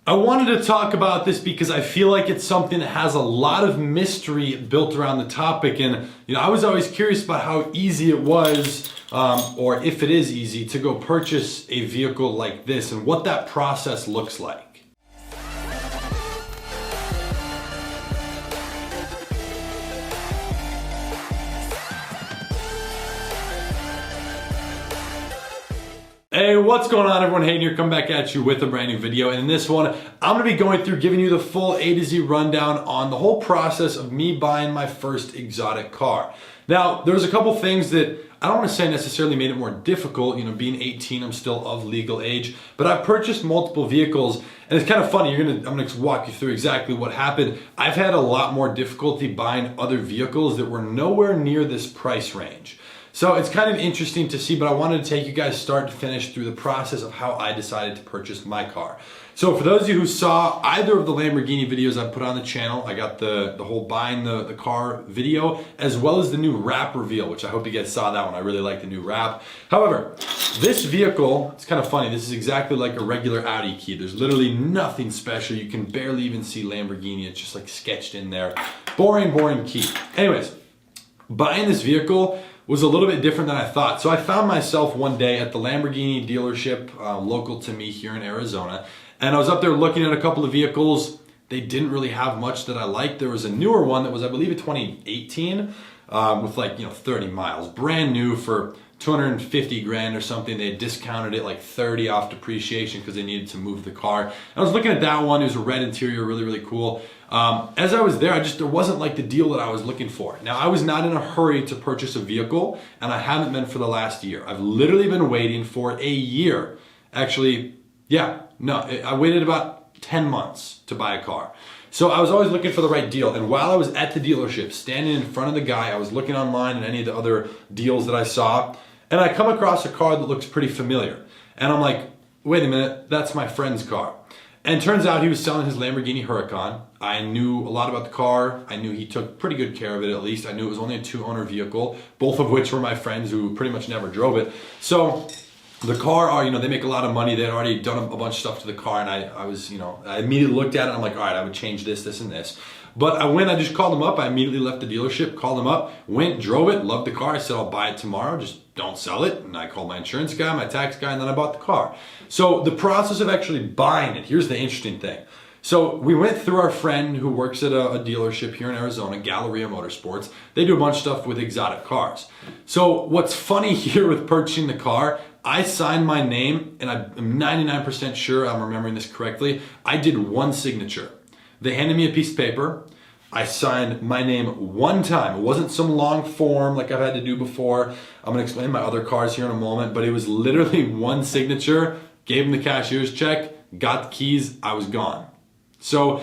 I wanted to talk about this because I feel like it's something that has a lot of mystery built around the topic, and I was always curious about how easy it was, or if it is easy, to go purchase a vehicle like this and what that process looks like. Hey, what's going on everyone? Hayden here, come back at you with a brand new video. And in this one, I'm gonna be going through giving you the full A to Z rundown on the whole process of me buying my first exotic car. Now, there's a couple things that I don't want to say necessarily made it more difficult. Being 18, I'm still of legal age, but I've purchased multiple vehicles, and it's kind of funny. I'm gonna walk you through exactly what happened. I've had a lot more difficulty buying other vehicles that were nowhere near this price range. So it's kind of interesting to see, but I wanted to take you guys start to finish through the process of how I decided to purchase my car. So for those of you who saw either of the Lamborghini videos I put on the channel, I got the whole buying the car video, as well as the new wrap reveal, which I hope you guys saw that one. I really like the new wrap. However, this vehicle, it's kind of funny. This is exactly like a regular Audi key. There's literally nothing special. You can barely even see Lamborghini. It's just like sketched in there. Boring key. Anyways, buying this vehicle was a little bit different than I thought. So I found myself one day at the Lamborghini dealership local to me here in Arizona, and I was up there looking at a couple of vehicles. They didn't really have much that I liked. There was a newer one that was, I believe, a 2018 with like 30 miles, brand new for 250 grand or something. They had discounted it like 30 off depreciation because they needed to move the car. And I was looking at that one. It was a red interior, really cool. As I was there, there wasn't like the deal that I was looking for. Now, I was not in a hurry to purchase a vehicle, and I haven't been for the last year. I've literally been waiting for a year. Actually, I waited about 10 months to buy a car. So I was always looking for the right deal. And while I was at the dealership, standing in front of the guy, I was looking online at any of the other deals that I saw, and I come across a car that looks pretty familiar. And I'm like, wait a minute, that's my friend's car. And turns out he was selling his Lamborghini Huracan. I knew a lot about the car. I knew he took pretty good care of it, at least. I knew it was only a 2-owner vehicle, both of which were my friends who pretty much never drove it. So the car, they make a lot of money. They had already done a bunch of stuff to the car, and I immediately looked at it, and I'm like, all right, I would change this, and this. But I just called him up. I immediately left the dealership, called him up, went, drove it, loved the car. I said, I'll buy it tomorrow, just don't sell it. And I called my insurance guy, my tax guy, and then I bought the car. So the process of actually buying it, here's the interesting thing. So we went through our friend who works at a dealership here in Arizona, Galleria Motorsports. They do a bunch of stuff with exotic cars. So what's funny here with purchasing the car, I signed my name, and I'm 99% sure I'm remembering this correctly. I did one signature. They handed me a piece of paper. I signed my name one time. It wasn't some long form like I've had to do before. I'm gonna explain my other cars here in a moment, but it was literally one signature, gave him the cashier's check, got the keys, I was gone. So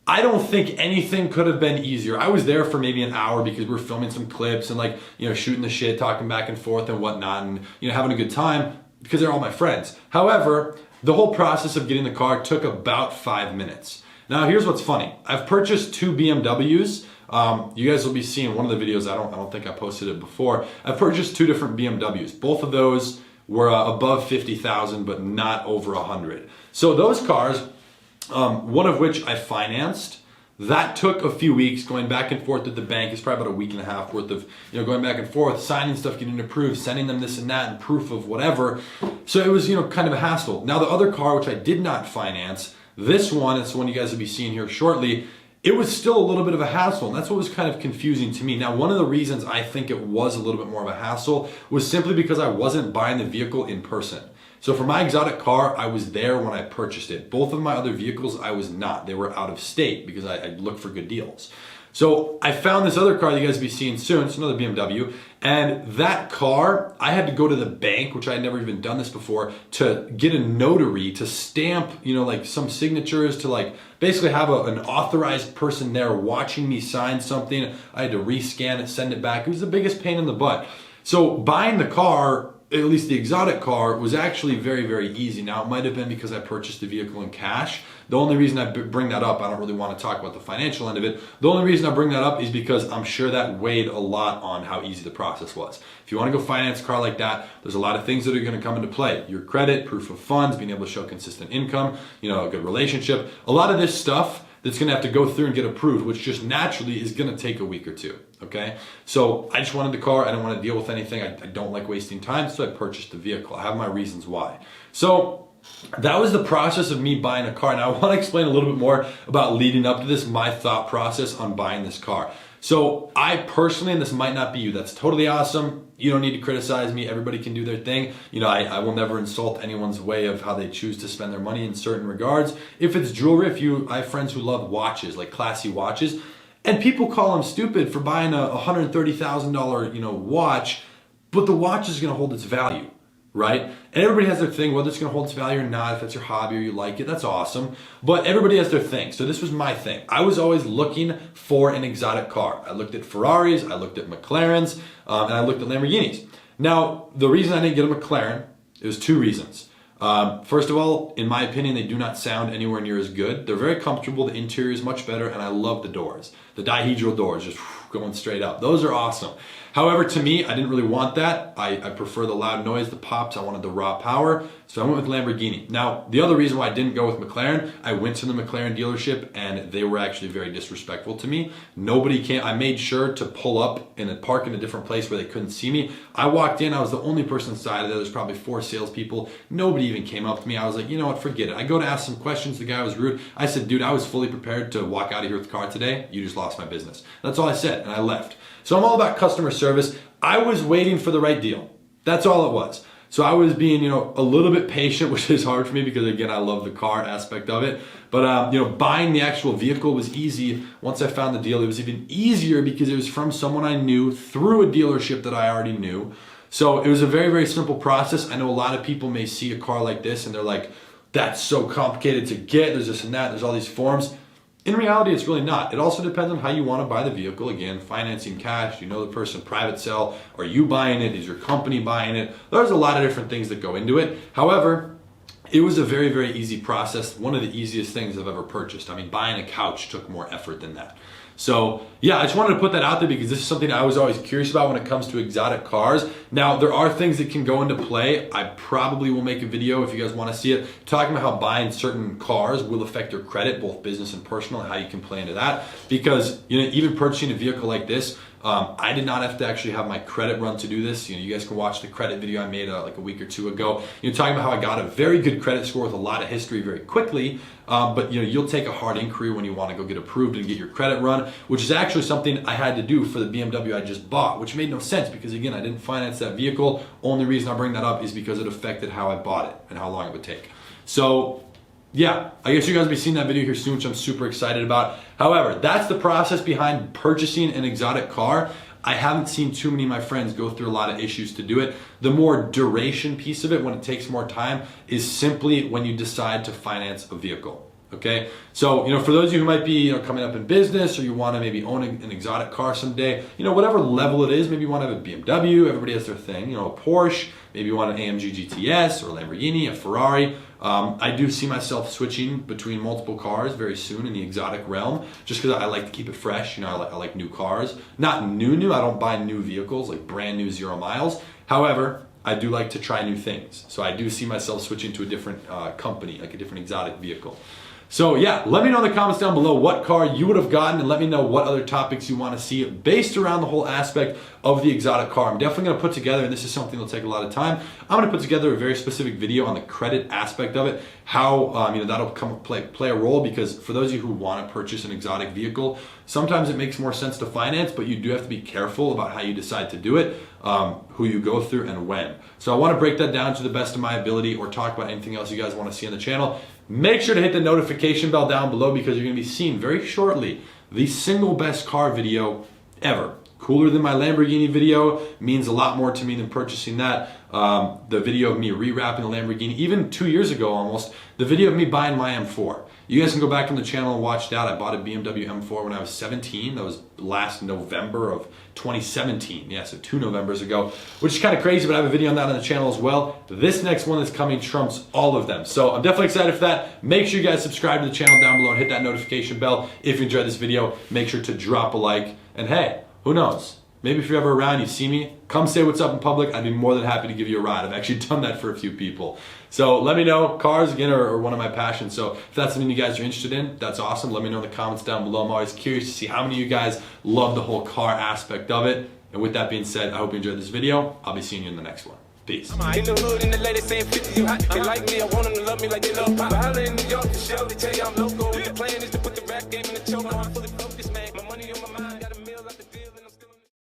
I don't think anything could have been easier. I was there for maybe an hour because we were filming some clips and shooting the shit, talking back and forth and whatnot, and having a good time because they're all my friends. However, the whole process of getting the car took about 5 minutes. Now, here's what's funny. I've purchased 2 BMWs. You guys will be seeing one of the videos. I don't think I posted it before. I've purchased 2 different BMWs. Both of those were above 50,000, but not over 100. So those cars, one of which I financed, that took a few weeks going back and forth at the bank. It's probably about a week and a half worth of going back and forth, signing stuff, getting approved, sending them this and that, and proof of whatever. So it was kind of a hassle. Now the other car, which I did not finance, this one, it's the one you guys will be seeing here shortly, it was still a little bit of a hassle, and that's what was kind of confusing to me. Now, one of the reasons I think it was a little bit more of a hassle was simply because I wasn't buying the vehicle in person. So for my exotic car, I was there when I purchased it. Both of my other vehicles, I was not. They were out of state because I looked for good deals. So I found this other car that you guys will be seeing soon. It's another BMW. And that car, I had to go to the bank, which I had never even done this before, to get a notary to stamp, some signatures, to basically have an authorized person there watching me sign something. I had to rescan it, send it back. It was the biggest pain in the butt. So buying the car, at least the exotic car, was actually very, very easy. Now, it might have been because I purchased the vehicle in cash. The only reason I bring that up, I don't really want to talk about the financial end of it. The only reason I bring that up is because I'm sure that weighed a lot on how easy the process was. If you want to go finance a car like that, there's a lot of things that are going to come into play. Your credit, proof of funds, being able to show consistent income, a good relationship. A lot of this stuff that's going to have to go through and get approved, which just naturally is going to take a week or two, okay? So I just wanted the car. I don't want to deal with anything. I don't like wasting time, so I purchased the vehicle. I have my reasons why. So that was the process of me buying a car. Now I want to explain a little bit more about leading up to this, my thought process on buying this car. So I personally, and this might not be you, that's totally awesome. You don't need to criticize me. Everybody can do their thing. I will never insult anyone's way of how they choose to spend their money in certain regards. If it's jewelry, I have friends who love watches, like classy watches, and people call them stupid for buying a $130,000, watch, but the watch is going to hold its value. Right? And everybody has their thing, whether it's going to hold its value or not. If it's your hobby or you like it, that's awesome. But everybody has their thing. So this was my thing. I was always looking for an exotic car. I looked at Ferraris, I looked at McLarens, and I looked at Lamborghinis. Now, the reason I didn't get a McLaren, it was two reasons. First of all, in my opinion, they do not sound anywhere near as good. They're very comfortable. The interior is much better, and I love the doors. The dihedral doors, just going straight up. Those are awesome. However, to me, I didn't really want that. I prefer the loud noise, the pops. I wanted the raw power. So I went with Lamborghini. Now, the other reason why I didn't go with McLaren, I went to the McLaren dealership and they were actually very disrespectful to me. Nobody came. I made sure to pull up and park in a different place where they couldn't see me. I walked in. I was the only person inside of there. There's probably 4 salespeople. Nobody even came up to me. I was like, you know what, forget it. I go to ask some questions. The guy was rude. I said, dude, I was fully prepared to walk out of here with the car today. You just lost my business. That's all I said, and I left. So I'm all about customer service. I was waiting for the right deal. That's all it was. So I was being, a little bit patient, which is hard for me because, again, I love the car aspect of it. But, buying the actual vehicle was easy. Once I found the deal, it was even easier because it was from someone I knew through a dealership that I already knew. So it was a very, very simple process. I know a lot of people may see a car like this and they're like, that's so complicated to get. There's this and that. There's all these forms. In reality, it's really not. It also depends on how you want to buy the vehicle. Again, financing, cash, the person, private sell. Are you buying it? Is your company buying it? There's a lot of different things that go into it. However, it was a very, very easy process. One of the easiest things I've ever purchased. Buying a couch took more effort than that. So yeah, I just wanted to put that out there because this is something I was always curious about when it comes to exotic cars. Now, there are things that can go into play. I probably will make a video if you guys want to see it, talking about how buying certain cars will affect your credit, both business and personal, and how you can play into that. Because even purchasing a vehicle like this, I did not have to actually have my credit run to do this. You guys can watch the credit video I made like a week or two ago. Talking about how I got a very good credit score with a lot of history very quickly. But you'll take a hard inquiry when you want to go get approved and get your credit run, which is actually something I had to do for the BMW I just bought, which made no sense because, again, I didn't finance that vehicle. Only reason I bring that up is because it affected how I bought it and how long it would take. So yeah, I guess you guys will be seeing that video here soon, which I'm super excited about. However, that's the process behind purchasing an exotic car. I haven't seen too many of my friends go through a lot of issues to do it. The more duration piece of it, when it takes more time, is simply when you decide to finance a vehicle. Okay, so for those of you who might be coming up in business, or you want to maybe own an exotic car someday, whatever level it is, maybe you want to have a BMW. Everybody has their thing. A Porsche. Maybe you want an AMG GTS or a Lamborghini, a Ferrari. I do see myself switching between multiple cars very soon in the exotic realm, just because I like to keep it fresh. I like new cars. Not new. I don't buy new vehicles, like brand new 0 miles. However, I do like to try new things. So I do see myself switching to a different company, like a different exotic vehicle. So yeah, let me know in the comments down below what car you would have gotten, and let me know what other topics you want to see based around the whole aspect of the exotic car. I'm definitely going to put together, and this is something that'll take a lot of time, I'm going to put together a very specific video on the credit aspect of it, how that'll play a role, because for those of you who want to purchase an exotic vehicle, sometimes it makes more sense to finance, but you do have to be careful about how you decide to do it, who you go through, and when. So I want to break that down to the best of my ability, or talk about anything else you guys want to see on the channel. Make sure to hit the notification bell down below, because you're going to be seeing very shortly the single best car video ever. cooler than my Lamborghini video, means a lot more to me than purchasing that. The video of me rewrapping the Lamborghini, even 2 years ago almost, the video of me buying my M4. You guys can go back on the channel and watch that. I bought a BMW M4 when I was 17. That was last November of 2017. Yeah, so 2 Novembers ago, which is kind of crazy, but I have a video on that on the channel as well. This next one that's coming trumps all of them. So I'm definitely excited for that. Make sure you guys subscribe to the channel down below and hit that notification bell. If you enjoyed this video, make sure to drop a like. And hey, who knows? Maybe if you're ever around, you see me, come say what's up in public. I'd be more than happy to give you a ride. I've actually done that for a few people. So let me know. Cars, again, are one of my passions. So if that's something you guys are interested in, that's awesome. Let me know in the comments down below. I'm always curious to see how many of you guys love the whole car aspect of it. And with that being said, I hope you enjoyed this video. I'll be seeing you in the next one. Peace. In the hood, and the lady saying 50, you hot. They like me, I want them to love me like they love pop. Holla in New York, the show, they tell you I'm local.